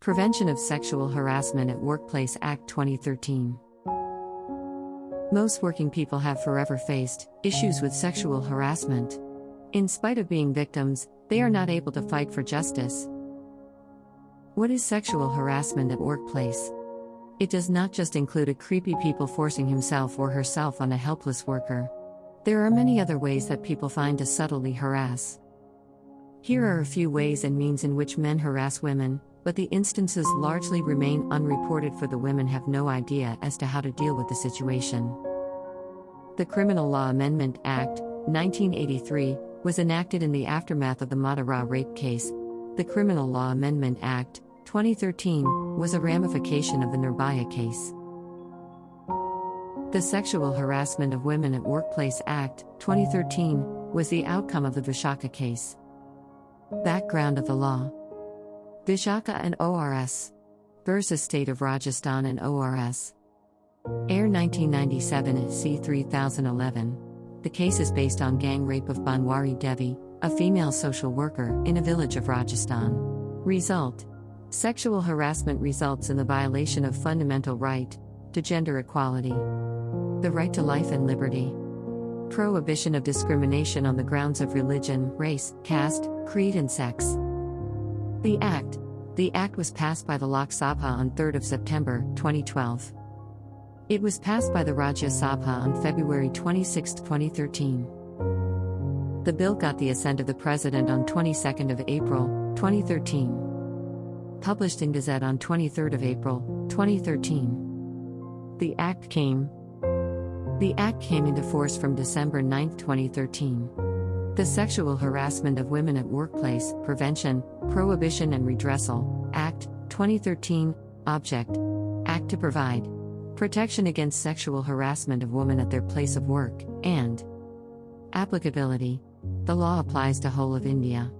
Prevention of Sexual Harassment at Workplace Act 2013. Most working people have forever faced issues with sexual harassment. In spite of being victims, they are not able to fight for justice. What is sexual harassment at workplace? It does not just include a creepy people forcing himself or herself on a helpless worker. There are many other ways that people find to subtly harass. Here are a few ways and means in which men harass women, but the instances largely remain unreported, for the women have no idea as to how to deal with the situation. The Criminal Law Amendment Act, 1983, was enacted in the aftermath of the Madara rape case. The Criminal Law Amendment Act, 2013, was a ramification of the Nirbhaya case. The Sexual Harassment of Women at Workplace Act, 2013, was the outcome of the Vishaka case. Background of the law: Vishaka and ORS versus State of Rajasthan and ORS. Air 1997 at C 3011. The case is based on gang rape of Banwari Devi, a female social worker, in a village of Rajasthan. Result: sexual harassment results in the violation of fundamental right to gender equality, the right to life and liberty, prohibition of discrimination on the grounds of religion, race, caste, creed and sex. The Act was passed by the Lok Sabha on 3 September 2012. It was passed by the Rajya Sabha on February 26, 2013. The bill got the assent of the President on 22 April 2013. Published in Gazette on 23 April 2013. The Act came into force from December 9, 2013. The Sexual Harassment of Women at Workplace, Prevention, Prohibition and Redressal, Act, 2013, Object: Act to provide protection against sexual harassment of women at their place of work, and applicability: the law applies to whole of India.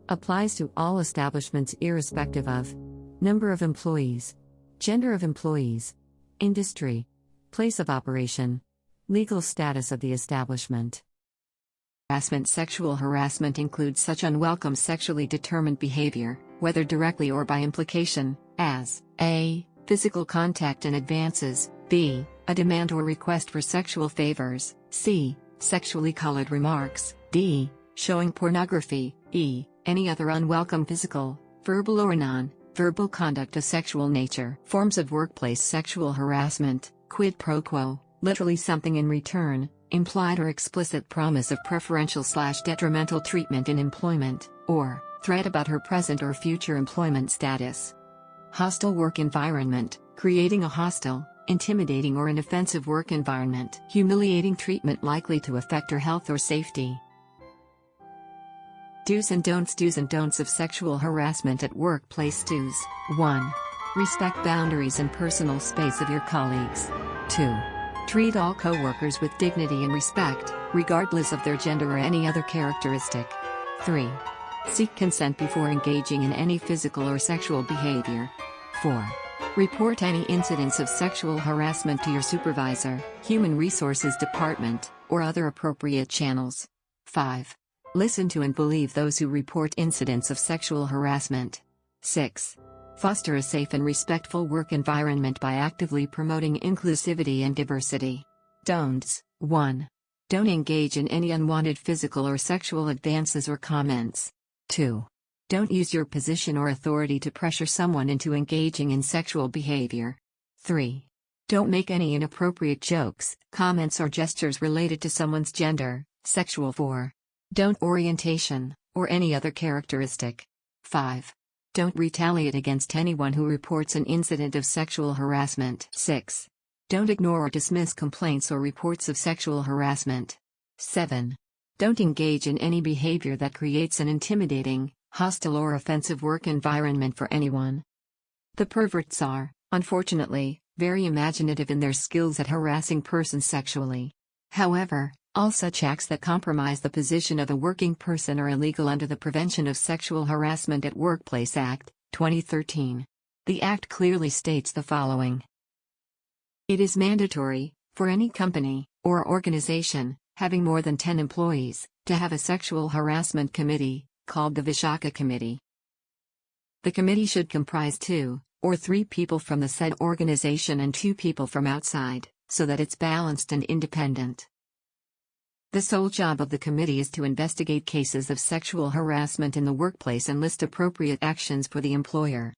Applies to all establishments irrespective of number of employees, gender of employees, industry, place of operation, legal status of the establishment. Sexual harassment includes such unwelcome sexually determined behavior, whether directly or by implication, as a. physical contact and advances, b. a demand or request for sexual favors, c. sexually colored remarks, d. showing pornography, e. any other unwelcome physical, verbal or non-verbal conduct of sexual nature. Forms of workplace sexual harassment: quid pro quo, literally something in return, implied or explicit promise of preferential/detrimental treatment in employment, or threat about her present or future employment status. Hostile work environment: creating a hostile, intimidating or an offensive work environment. Humiliating treatment likely to affect her health or safety. Do's and don'ts of sexual harassment at workplace. Do's: 1. Respect boundaries and personal space of your colleagues. 2. Treat all co-workers with dignity and respect, regardless of their gender or any other characteristic. 3. Seek consent before engaging in any physical or sexual behavior. 4. Report any incidents of sexual harassment to your supervisor, human resources department, or other appropriate channels. 5. Listen to and believe those who report incidents of sexual harassment. 6. Foster a safe and respectful work environment by actively promoting inclusivity and diversity. Don'ts: 1. Don't engage in any unwanted physical or sexual advances or comments. 2. Don't use your position or authority to pressure someone into engaging in sexual behavior. 3. Don't make any inappropriate jokes, comments or gestures related to someone's gender, sexual. 4. Don't orientation, or any other characteristic. 5. Don't retaliate against anyone who reports an incident of sexual harassment. 6. Don't ignore or dismiss complaints or reports of sexual harassment. 7. Don't engage in any behavior that creates an intimidating, hostile or offensive work environment for anyone. The perverts are, unfortunately, very imaginative in their skills at harassing persons sexually. However, all such acts that compromise the position of a working person are illegal under the Prevention of Sexual Harassment at Workplace Act, 2013. The Act clearly states the following. It is mandatory, for any company, or organization, having more than 10 employees, to have a sexual harassment committee, called the Vishaka Committee. The committee should comprise 2 or 3 people from the said organization and 2 people from outside, so that it's balanced and independent. The sole job of the committee is to investigate cases of sexual harassment in the workplace and list appropriate actions for the employer.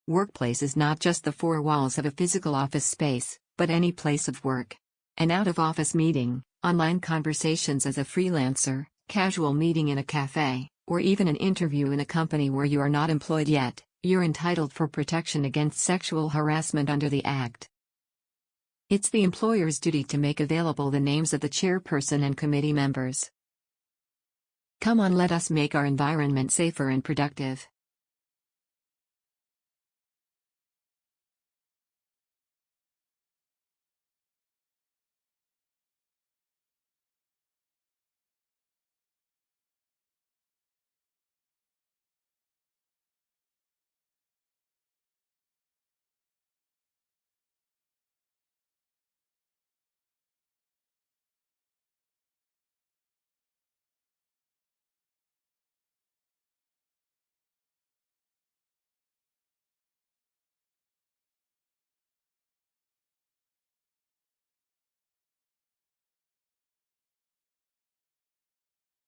Workplace is not just the 4 walls of a physical office space, but any place of work. An out-of-office meeting, online conversations as a freelancer, casual meeting in a cafe, or even an interview in a company where you are not employed yet, you're entitled for protection against sexual harassment under the Act. It's the employer's duty to make available the names of the chairperson and committee members. Come on, let us make our environment safer and productive.